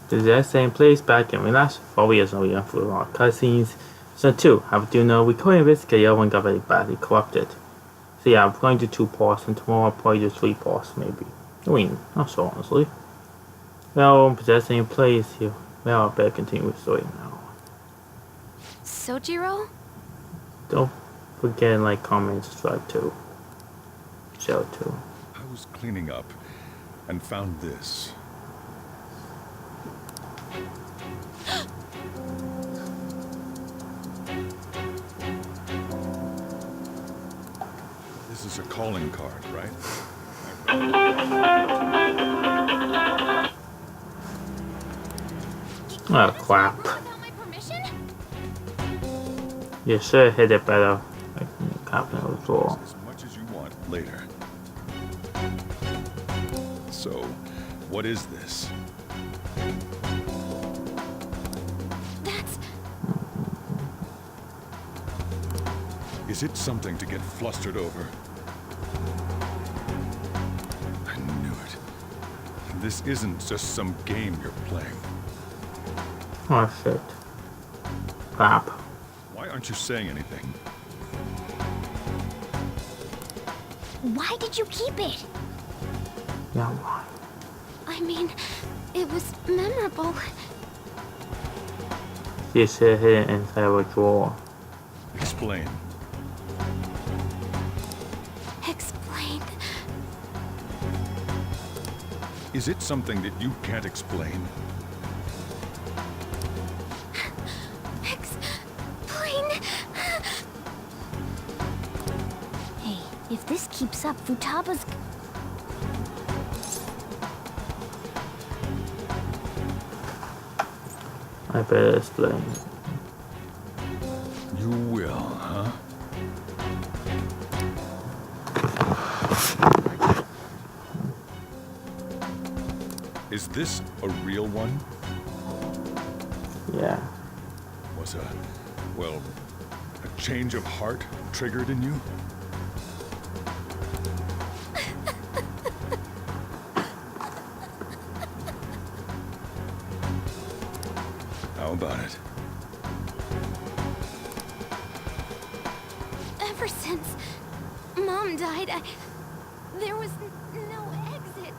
The exact same place back in last 4 years ago, we went through our cutscenes. So 2, how do you know we couldn't investigate the other one got very badly corrupted. So yeah, I'm going to do 2 parts and tomorrow I'll probably do 3 parts maybe. I mean, not so honestly. Well, possessing place here. Well, I better continue with the story now. Sojiro? Don't forget like, comment, subscribe too. Share too. I was cleaning up and found this. This is a calling card, right? Oh crap. Without my permission? You should hit it better. Like, Captain of the door. As much as you want later. So, what is this? That's... Is it something to get flustered over? I knew it. This isn't just some game you're playing. Oh shit. Crap. Why aren't you saying anything? Why did you keep it? Yeah, why? I mean, it was memorable. You should hit it inside of a drawer. Explain. Explain. Is it something that you can't explain? Explain. Hey, if this keeps up, Futaba's... I better explain. You will, huh? Is this a real one? Yeah. Was well, a change of heart triggered in you? How about it? Ever since Mom died, there was no exit.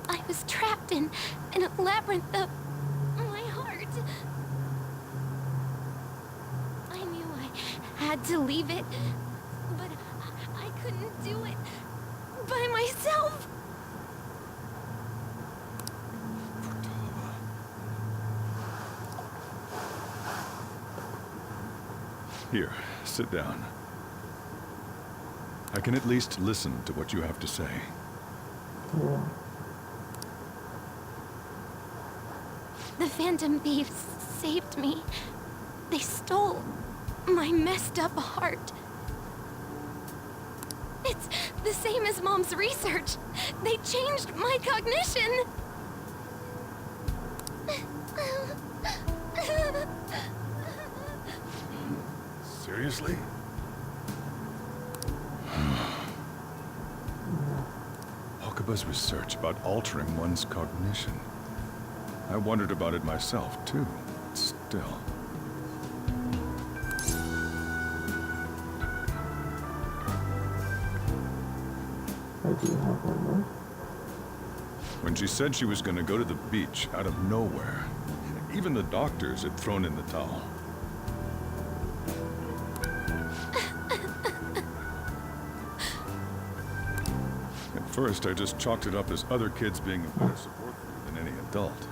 I was trapped in a labyrinth of my heart. I knew I had to leave it, but I couldn't do it by myself. Here, sit down. I can at least listen to what you have to say. Yeah. The Phantom Thieves saved me. They stole my messed up heart. It's the same as Mom's research. They changed my cognition. Seriously? Okaba's research about altering one's cognition. I wondered about it myself, too. Still. I do have one more. When she said she was going to go to the beach out of nowhere, even the doctors had thrown in the towel. At first, I just chalked it up as other kids being a better support for you than any adult.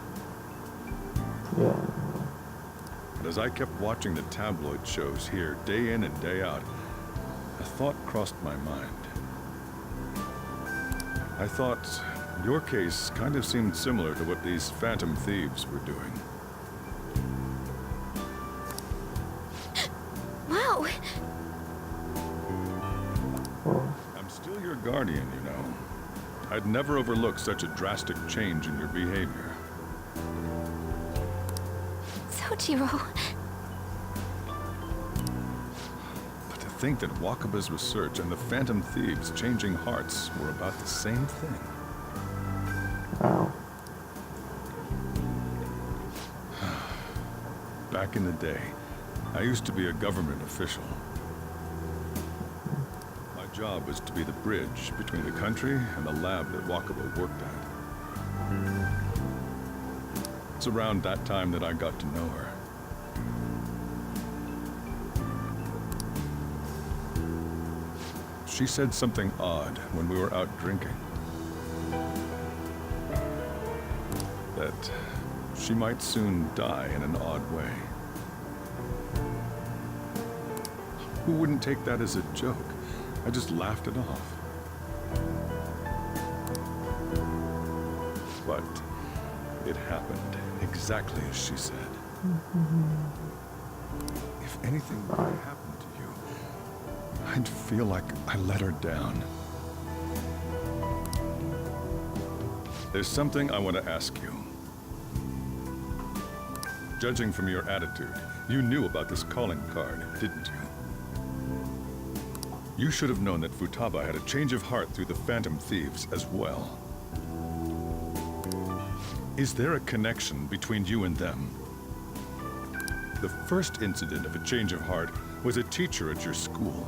Yeah. But as I kept watching the tabloid shows here, day in and day out, a thought crossed my mind. I thought your case kind of seemed similar to what these Phantom Thieves were doing. Wow. Well, I'm still your guardian, you know. I'd never overlook such a drastic change in your behavior. Sojiro. But to think that Wakaba's research and the Phantom Thieves changing hearts were about the same thing. wow. back in the day, I used to be a government official. My job was to be the bridge between the country and the lab that Wakaba worked at. It's around that time that I got to know her. She said something odd when we were out drinking. That she might soon die in an odd way. Who wouldn't take that as a joke? I just laughed it off. But it happened exactly as she said. If anything were to happen to you, I'd feel like I let her down. There's something I want to ask you. Judging from your attitude, you knew about this calling card, didn't you? You should have known that Futaba had a change of heart through the Phantom Thieves as well. Is there a connection between you and them? The first incident of a change of heart was a teacher at your school.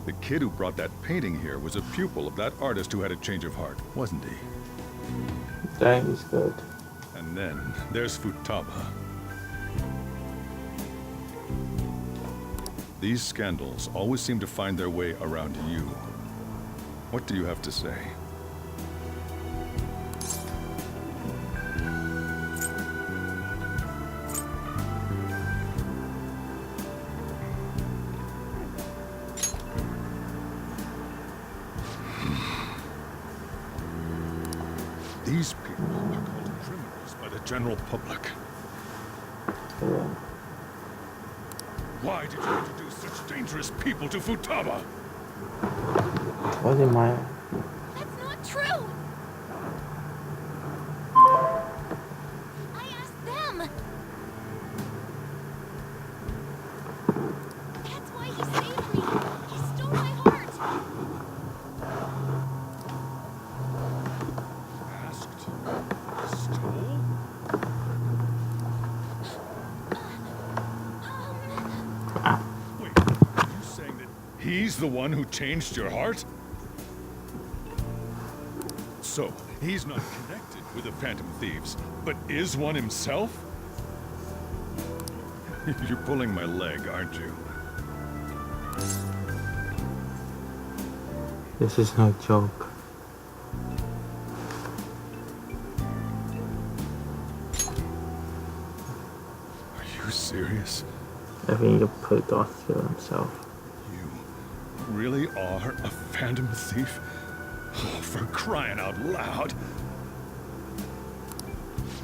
The kid who brought that painting here was a pupil of that artist who had a change of heart, wasn't he? That is good. And then there's Futaba. These scandals always seem to find their way around you. What do you have to say? These people are called criminals by the general public. Yeah. Why did you introduce such dangerous people to Futaba? Wasn't my. That's not true! I asked them! That's why he saved me! He stole my heart! Asked? Stole? Wait, are you saying that he's the one who changed your heart? So, he's not connected with the Phantom Thieves, but is one himself? You're pulling my leg, aren't you? This is no joke. Are you serious? I think he put thoughts to himself. You really are a Phantom Thief? Oh, for crying out loud!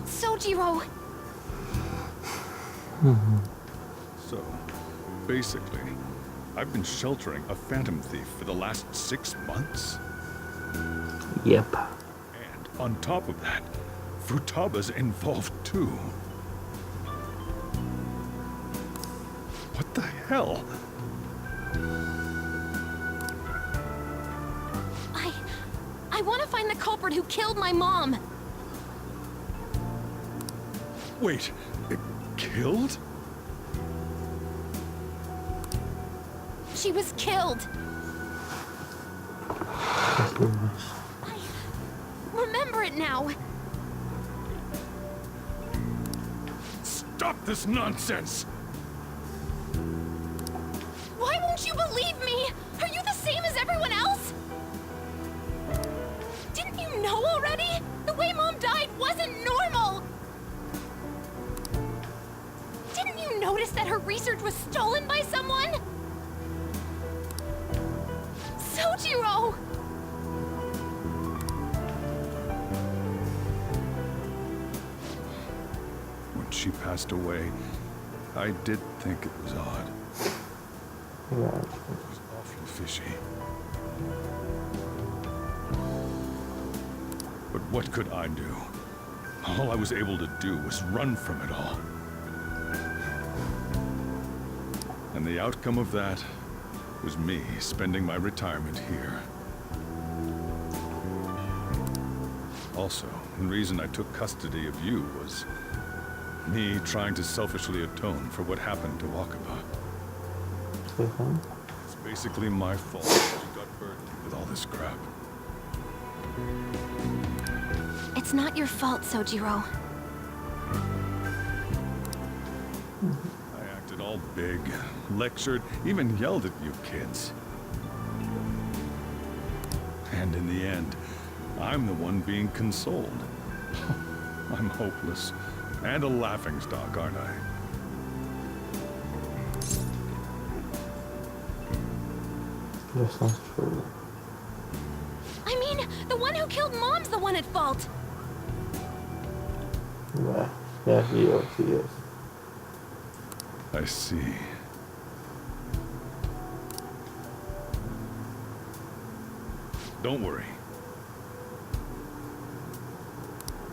Sojiro! So, basically, I've been sheltering a Phantom Thief for the last 6 months? Yep. And on top of that, Futaba's involved too. What the hell? I want to find the culprit who killed my mom! Wait, killed? She was killed! That's too much. I remember it now! Stop this nonsense! Why won't you believe me? Are you the same as everyone else? Didn't you know already? The way Mom died wasn't normal! Didn't you notice that her research was stolen by someone? Sojiro! When she passed away, I did think it was odd. Yeah. It was awfully fishy. But what could I do? All I was able to do was run from it all. And the outcome of that was me spending my retirement here. Also, the reason I took custody of you was... Me trying to selfishly atone for what happened to Wakaba. It's basically my fault that you got burdened with all this crap. It's not your fault, Sojiro. I acted all big, lectured, even yelled at you kids. And in the end, I'm the one being consoled. I'm hopeless. And a laughingstock, aren't I? Yes, that's true. I mean, the one who killed Mom's the one at fault. Yeah, he is. I see. Don't worry.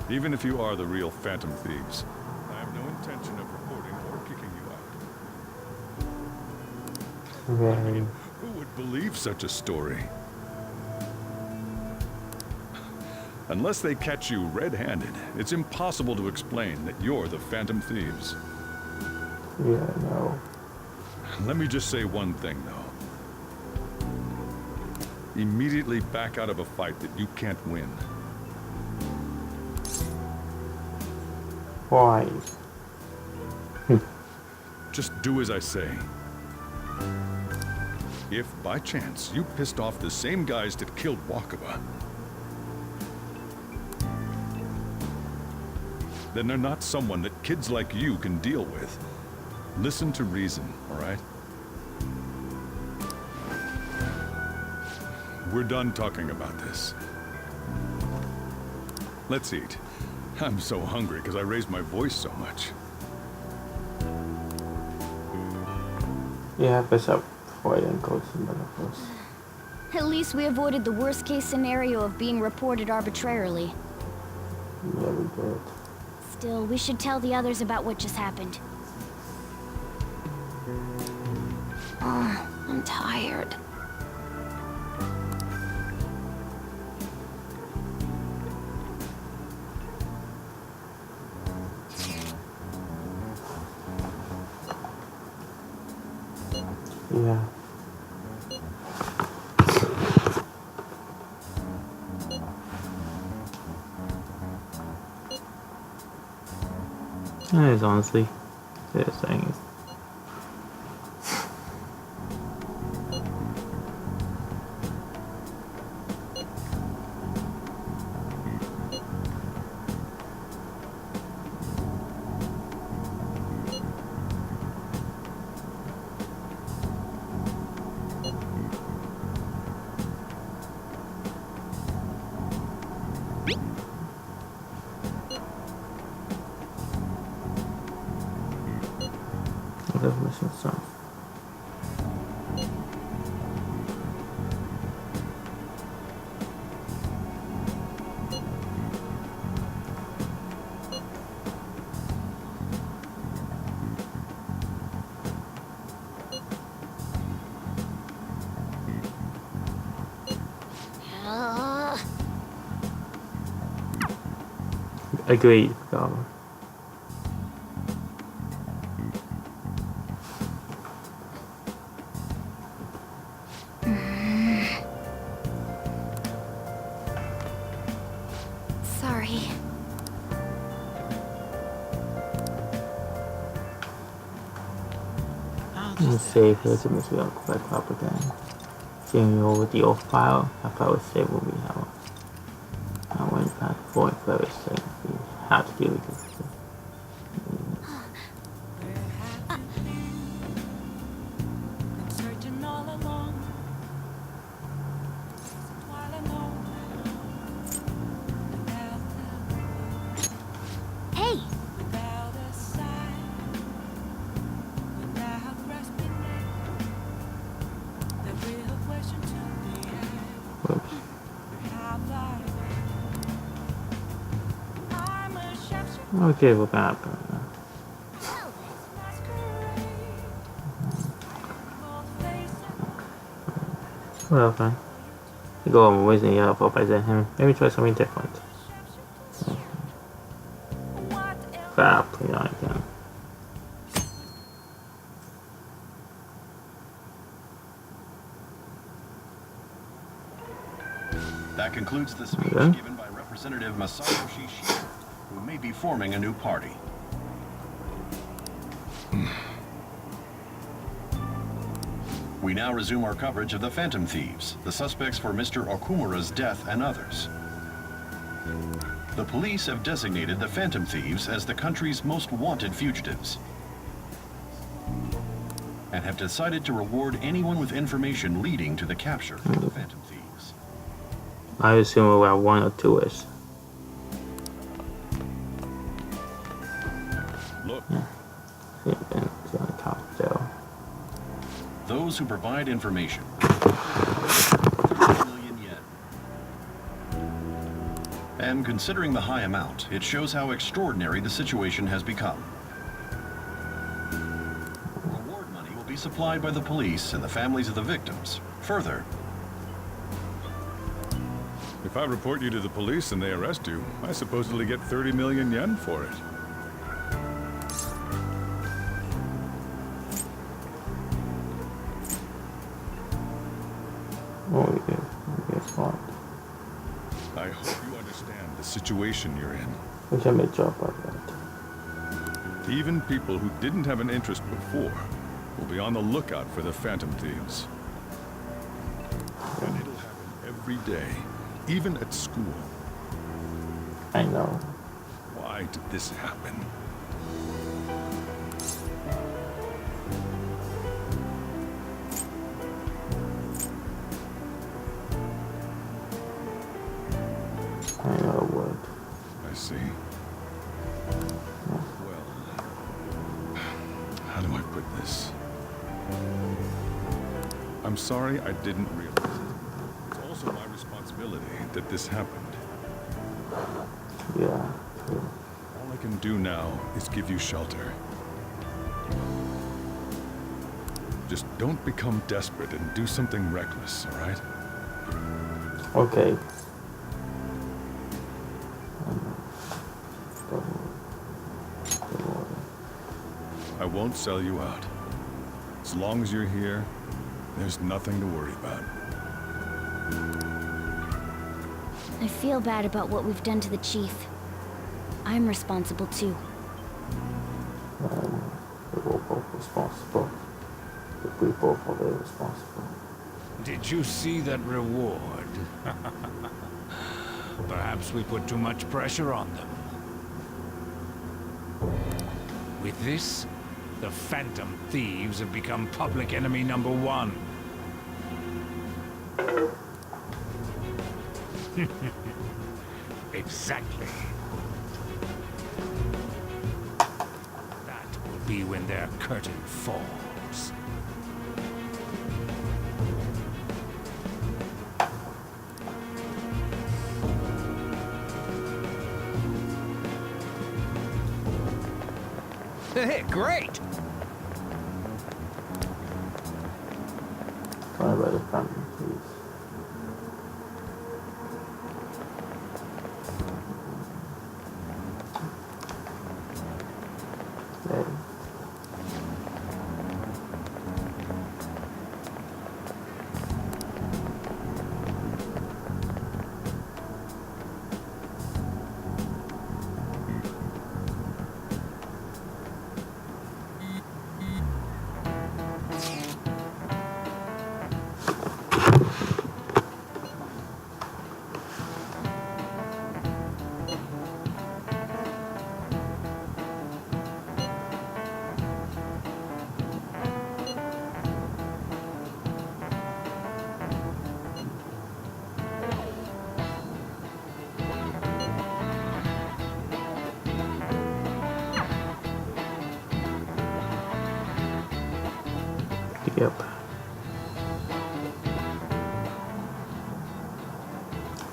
Even if you are the real Phantom Thieves, I have no intention of reporting or kicking you out. Very. Who would believe such a story? Unless they catch you red-handed, it's impossible to explain that you're the Phantom Thieves. Yeah, no. Let me just say one thing, though. Immediately back out of a fight that you can't win. Why? Just do as I say. If, by chance, you pissed off the same guys that killed Wakaba, then they're not someone that kids like you can deal with. Listen to reason, all right? We're done talking about this. Let's eat. I'm so hungry because I raised my voice so much. Yeah, besok before I then go to the first. At least we avoided the worst-case scenario of being reported arbitrarily. Yeah, we did. Still, we should tell the others about what just happened. I'm tired. Yeah. That is honestly the thing is. Definition stuff. Agreed, Gala. Sorry. Let's save here to miss real quick up again. Seeing you over the old file, I thought would save what we have. I went back for it very safe. We have to deal with this. Hey! Whoops. Okay, we're back. Well, fine. You go on wasting your help by him. Maybe try something different. Crap, you know, concludes the speech Okay. given by Representative Masayoshi Shiro, who may be forming a new party. We now resume our coverage of the Phantom Thieves, the suspects for Mr. Okumura's death and others. The police have designated the Phantom Thieves as the country's most wanted fugitives, and have decided to reward anyone with information leading to the capture of the Phantom Thieves. I assume where 1 or 2 is. Look, Those who provide information will be 30 million yen. And considering the high amount, it shows how extraordinary the situation has become. Reward money will be supplied by the police and the families of the victims. Further, if I report you to the police and they arrest you, I supposedly get 30 million yen for it. Oh, yeah. Guess what? I hope you understand the situation you're in. We can make job of that. Even people who didn't have an interest before will be on the lookout for the Phantom Thieves. And it'll happen every day, even at school. I know. Why did this happen? I know it would. I see. Well, how do I put this? I'm sorry I didn't realize it. It's also my responsibility that this happened. Yeah. True. All I can do now is give you shelter. Just don't become desperate and do something reckless, all right? Okay. I won't sell you out. As long as you're here, there's nothing to worry about. I feel bad about what we've done to the chief. I'm responsible too. We're both responsible. We both are very responsible. Did you see that reward? Perhaps we put too much pressure on them. With this, the Phantom Thieves have become public enemy #1. Exactly. That will be when their curtain falls. Hey, great! Sorry about the family, please. Okay. Yep.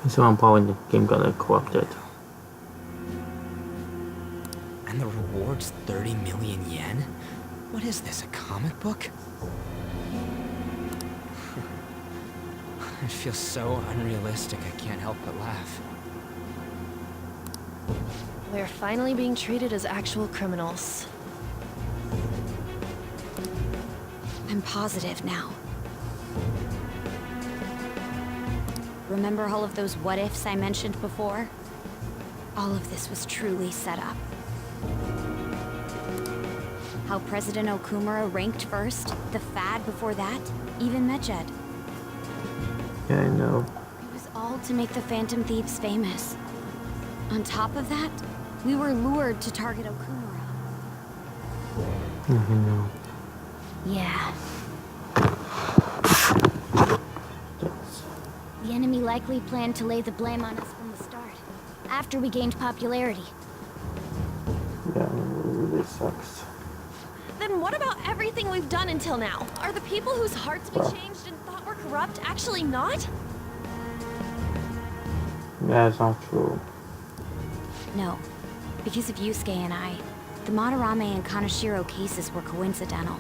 So I'm probably the game gonna corrupt it. And the reward's 30 million yen? What is this, a comic book? It feels so unrealistic, I can't help but laugh. We're finally being treated as actual criminals. I'm positive now. Remember all of those what-ifs I mentioned before? All of this was truly set up. How President Okumura ranked first, the Fad before that, even Medjed. Yeah, I know. It was all to make the Phantom Thieves famous. On top of that, we were lured to target Okumura. I know. Yeah. Yes. The enemy likely planned to lay the blame on us from the start, after we gained popularity. Yeah, it really sucks. Then what about everything we've done until now? Are the people whose hearts we changed and thought were corrupt actually not? That's not true. No, because of Yusuke and I, the Madarame and Kaneshiro cases were coincidental.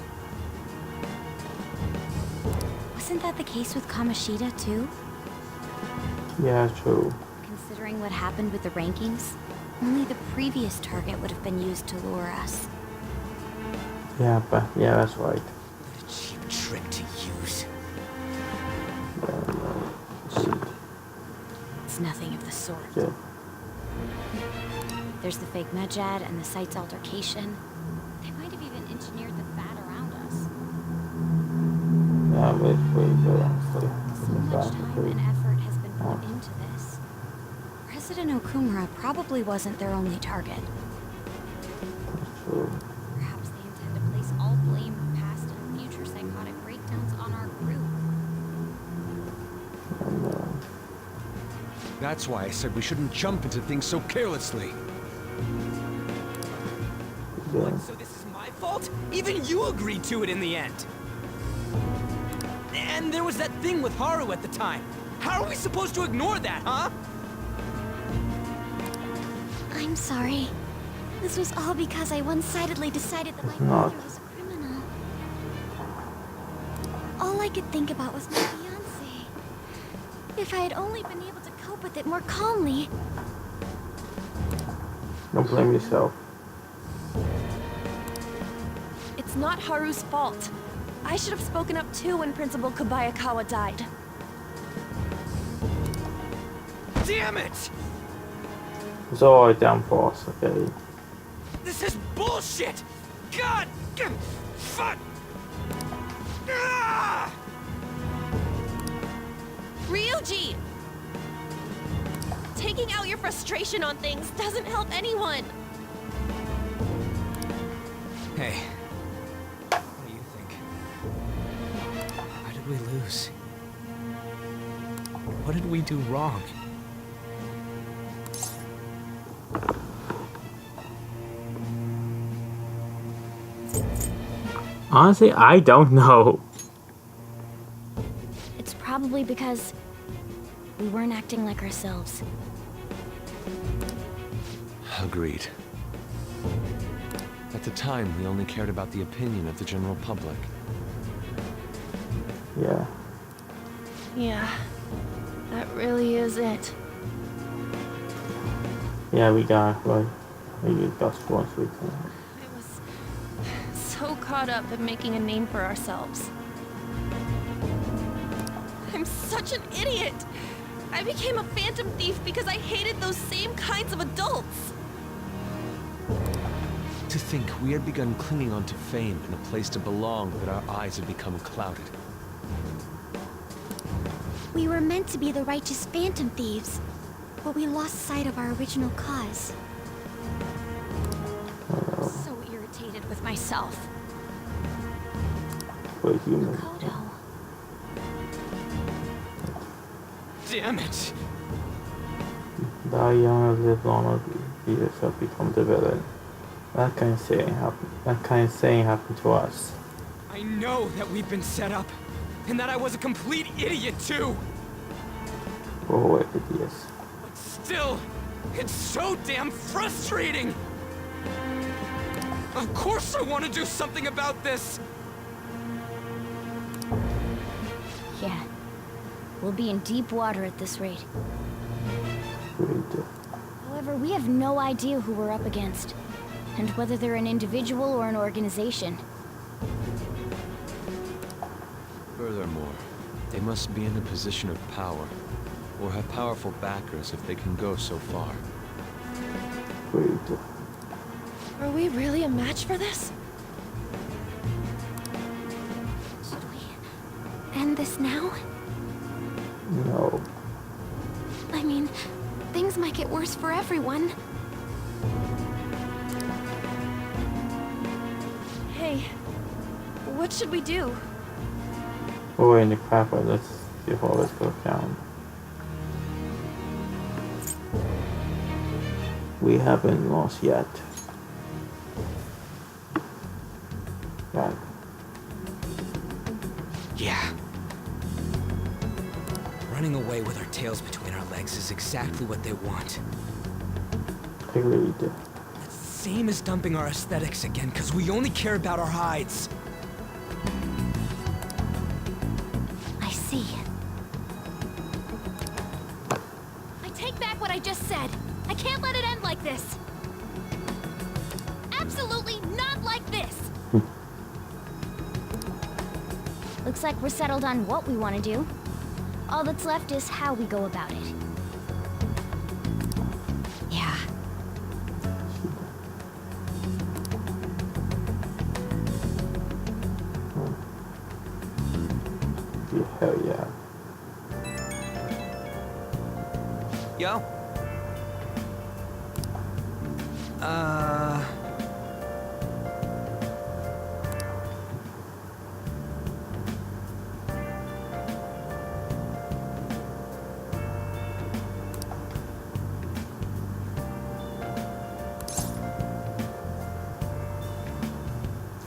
Wasn't that the case with Kamoshida, too? Yeah, true. Considering what happened with the rankings, only the previous target would have been used to lure us. Yeah, but yeah, that's right. What a cheap trick to use. Yeah, no. Cheat. It's nothing of the sort. Yeah. There's the fake Medjed and the site's altercation. They might have even engineered the Fad around us. Yeah, but it's pretty good, honestly. So much time and effort has been put into this. President Okumura probably wasn't their only target. That's true. Perhaps they intend to place all blame of past and future psychotic breakdowns on our group. And, That's why I said we shouldn't jump into things so carelessly. yeah. So this is my fault? Even you agreed to it in the end. And there was that thing with Haru at the time. How are we supposed to ignore that, huh? I'm sorry. This was all because I one-sidedly decided that my not. brother was a criminal. All I could think about was my fiancé. If I had only been able to cope with it more calmly. Don't blame yourself. It's not Haru's fault. I should have spoken up too when Principal Kobayakawa died. Damn it! It's all right, damn boss, okay? This is bullshit! God! Fuck! Ah! Ryuji! Taking out your frustration on things doesn't help anyone. Hey, what do you think? Why did we lose? What did we do wrong? Honestly, I don't know. It's probably because we weren't acting like ourselves. Agreed. At the time, we only cared about the opinion of the general public. Yeah. Yeah, that really is it. Yeah, we got, like, we got once we can. I was so caught up in making a name for ourselves. I'm such an idiot! I became a phantom thief because I hated those same kinds of adults! To think we had begun clinging onto fame and a place to belong, that our eyes had become clouded. We were meant to be the righteous phantom thieves, but we lost sight of our original cause. So irritated with myself. We're human. Kodo. Damn it! Die young and live long, or be yourself, become the villain. That kind of saying happened to us. I know that we've been set up, and that I was a complete idiot too! Go away, idiots. But still, it's so damn frustrating! Of course I want to do something about this! Yeah. We'll be in deep water at this rate. Great. However, we have no idea who we're up against, and whether they're an individual or an organization. Furthermore, they must be in a position of power, or have powerful backers if they can go so far. Great. Are we really a match for this? Should we end this now? No. I mean, things might get worse for everyone. Hey, what should we do? We're in the crapper. Let's see if all this goes down. We haven't lost yet. Right. Yeah. Running away with our tails between our legs is exactly what they want. Agreed. Same as dumping our aesthetics again, because we only care about our hides. I see. I take back what I just said. I can't let it end like this. Absolutely not like this. Looks like we're settled on what we want to do. All that's left is how we go about it. Yeah. Hell yeah. Yo.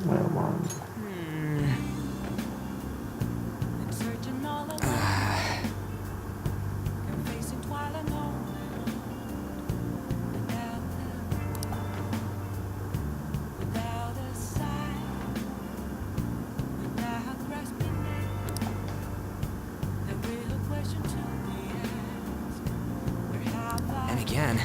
Come on. And again.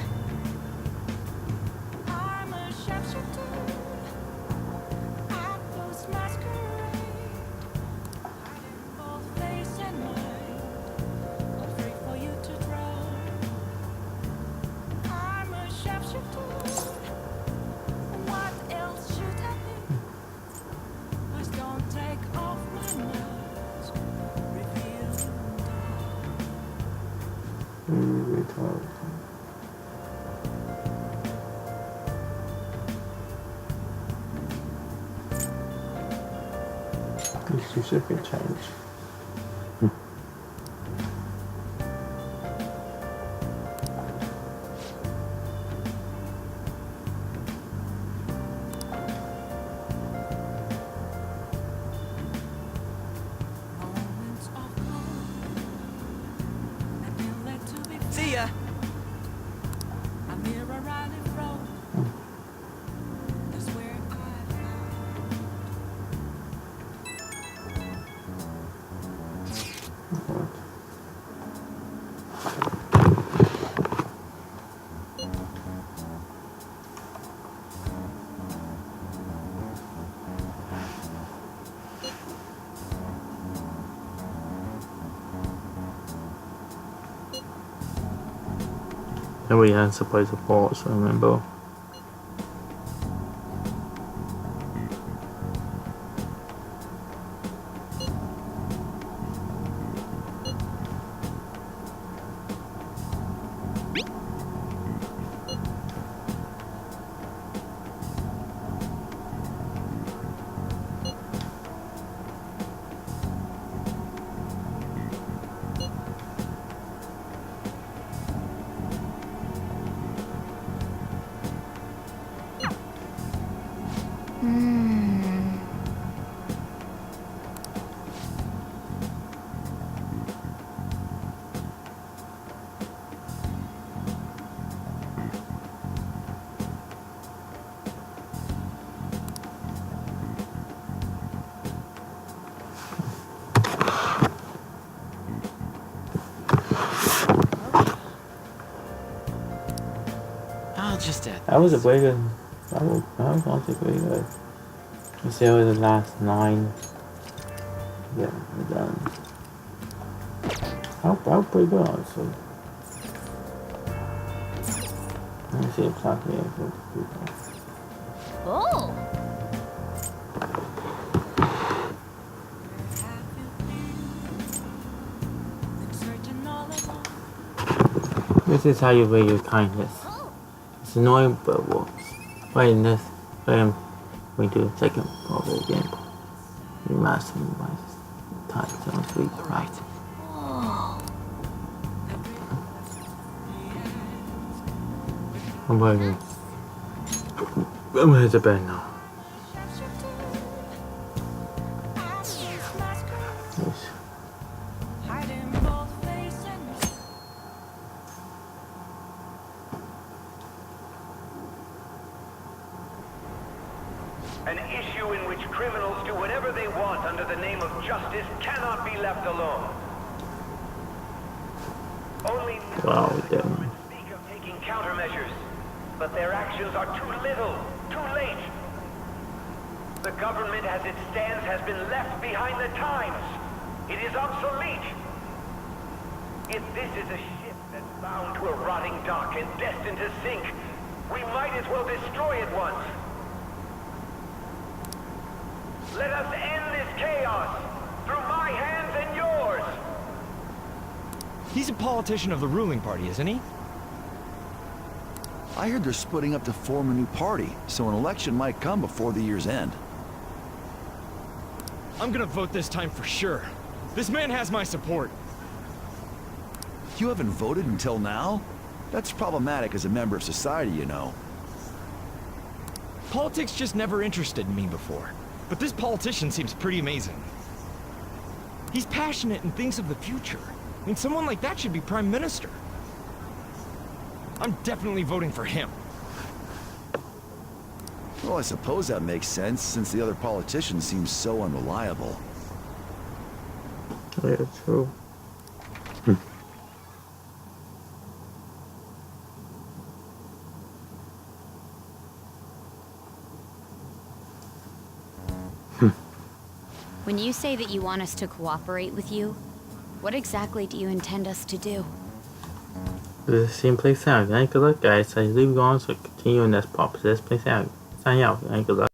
These two should be changed. See ya. And we aren't supposed to pause, remember? That was a pretty good. That was honestly pretty good. Let's see what the last 9. Yeah, we're done. That was pretty good, honestly. Let me see if I can. Oh! This is how you weigh your kindness. It's annoying, but works. Writing this, I am going to second over again. You master my time zone 3 correct. I'm going to hit the bed now. Yes. An issue in which criminals do whatever they want under the name of justice cannot be left alone. Only governments speak of taking countermeasures, but their actions are too little, too late. The government as it stands has been left behind the times. It is obsolete. If this is a ship that's bound to a rotting dock and destined to sink, we might as well destroy it once. Let us end this chaos through my hands and yours. He's a politician of the ruling party, isn't he? I heard they're splitting up to form a new party, so an election might come before the year's end. I'm gonna vote this time for sure. This man has my support. You haven't voted until now? That's problematic as a member of society, you know. Politics just never interested me before. But this politician seems pretty amazing. He's passionate and thinks of the future. I mean, someone like that should be Prime Minister. I'm definitely voting for him. Well, I suppose that makes sense, since the other politician seems so unreliable. Yeah, true. When you say that you want us to cooperate with you, what exactly do you intend us to do? This is same place out. Good luck, guys. I leave you on, so continue in this pop. This place out. Sign out. Good luck.